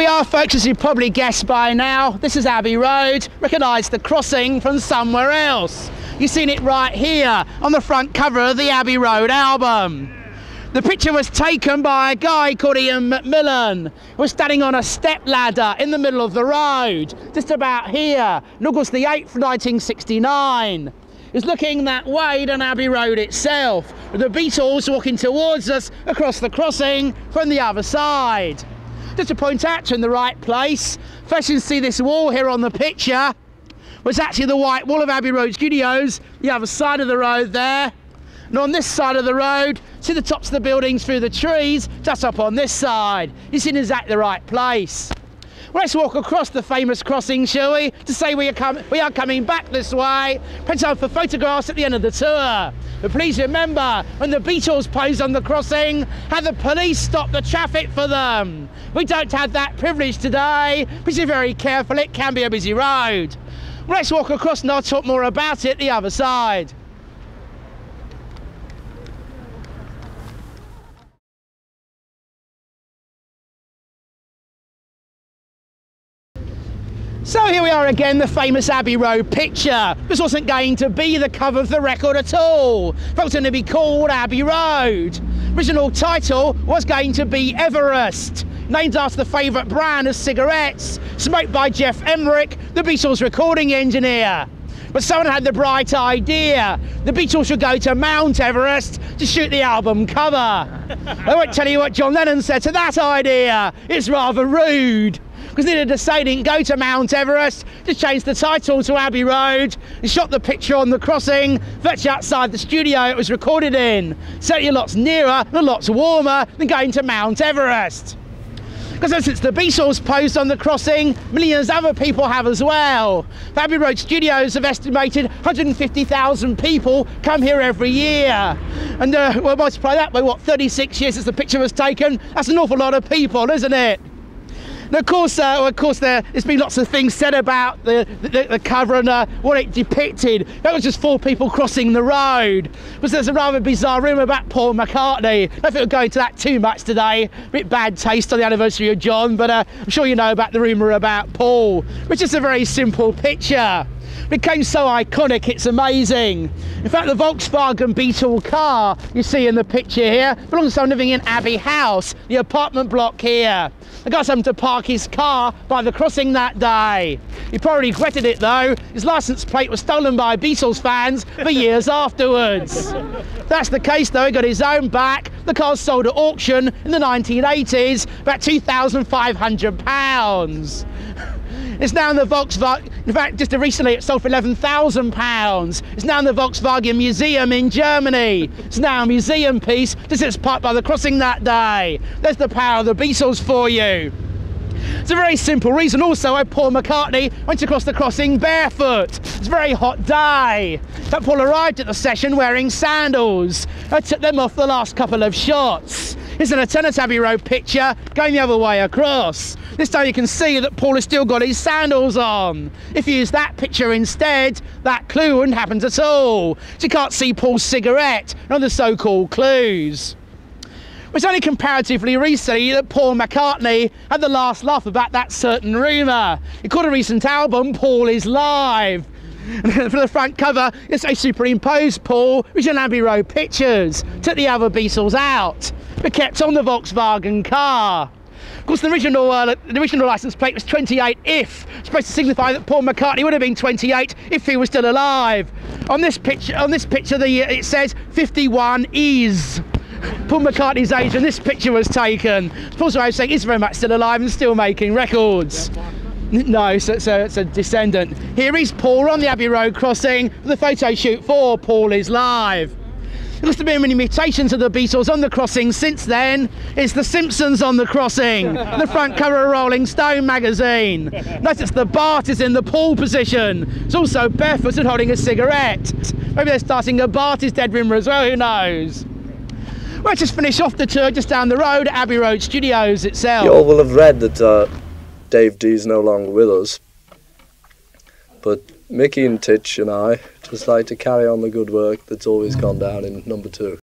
we are, folks, as you've probably guessed by now. This is Abbey Road. Recognise the crossing from somewhere else. You've seen it right here on the front cover of the Abbey Road album. The picture was taken by a guy called Ian Macmillan, who was standing on a step ladder in the middle of the road, just about here, on August the 8th, 1969. He was looking that way down Abbey Road itself, with the Beatles walking towards us across the crossing from the other side. Just to point out, in the right place, first you can see this wall here on the picture, was actually the white wall of Abbey Road Studios, the other side of the road there. And on this side of the road, see the tops of the buildings through the trees, just up on this side. You're in exactly the right place. Well, let's walk across the famous crossing, shall we? To say we are coming back this way. Print time for photographs at the end of the tour. But please remember, when the Beatles posed on the crossing, had the police stop the traffic for them. We don't have that privilege today. Please be very careful, it can be a busy road. Well, let's walk across and I'll talk more about it the other side. So here we are again, the famous Abbey Road picture. This wasn't going to be the cover of the record at all. It was going to be called Abbey Road. Original title was going to be Everest, named after the favourite brand of cigarettes, smoked by Geoff Emerick, the Beatles recording engineer. But someone had the bright idea. The Beatles should go to Mount Everest to shoot the album cover. I won't tell you what John Lennon said to that idea. It's rather rude. Because needed to say didn't go to Mount Everest, just changed the title to Abbey Road and shot the picture on the crossing virtually outside the studio it was recorded in. Certainly lots nearer and lots warmer than going to Mount Everest. Because since the Beatles posed on the crossing, millions of other people have as well. The Abbey Road Studios have estimated 150,000 people come here every year. And well, multiply that by what, 36 years since the picture was taken? That's an awful lot of people, isn't it? And of course, there's been lots of things said about the cover and what it depicted. That was just 4 people crossing the road. But there's a rather bizarre rumour about Paul McCartney. I don't think we'll go into that too much today. A bit bad taste on the anniversary of John, but I'm sure you know about the rumour about Paul, which is a very simple picture. It became so iconic, it's amazing. In fact, the Volkswagen Beetle car you see in the picture here belongs to someone living in Abbey House, the apartment block here. The guy happened to park his car by the crossing that day. He probably regretted it though. His licence plate was stolen by Beatles fans for years afterwards. If that's the case though, he got his own back. The car's sold at auction in the 1980s, about £2,500. It's now in the Volkswagen, in fact, just recently it sold for £11,000. It's now in the Volkswagen Museum in Germany. It's now a museum piece, just as parked by the crossing that day. There's the power of the Beatles for you. It's a very simple reason also why Paul McCartney went across the crossing barefoot. It's a very hot day. But Paul arrived at the session wearing sandals. I took them off the last couple of shots. Here's an alternate Abbey Road picture going the other way across. This time you can see that Paul has still got his sandals on. If you use that picture instead, that clue wouldn't happen at all. So you can't see Paul's cigarette and other so-called clues. It's only comparatively recently that Paul McCartney had the last laugh about that certain rumour. He called a recent album Paul is Live. And for the front cover, it's a superimposed Paul, which is Abbey Road pictures. Took the other Beatles out, but kept on the Volkswagen car. Of course, the original licence plate was 28 if, supposed to signify that Paul McCartney would have been 28 if he was still alive. On this picture, it says 51 is. Paul McCartney's age when this picture was taken. Paul's way of saying he's very much still alive and still making records. No, so it's a descendant. Here is Paul on the Abbey Road crossing for the photo shoot for Paul is Live. There must have been many mutations of the Beatles on the crossing since then. It's the Simpsons on the crossing, the front cover of Rolling Stone magazine. Notice the Bart is in the Paul position. It's also barefoot and holding a cigarette. Maybe they're starting a Bart is dead rumour as well, who knows? Let's just finish off the tour just down the road at Abbey Road Studios itself. You all will have read that Dave D's no longer with us, but Mickey and Titch and I just like to carry on the good work that's always gone down in number 2.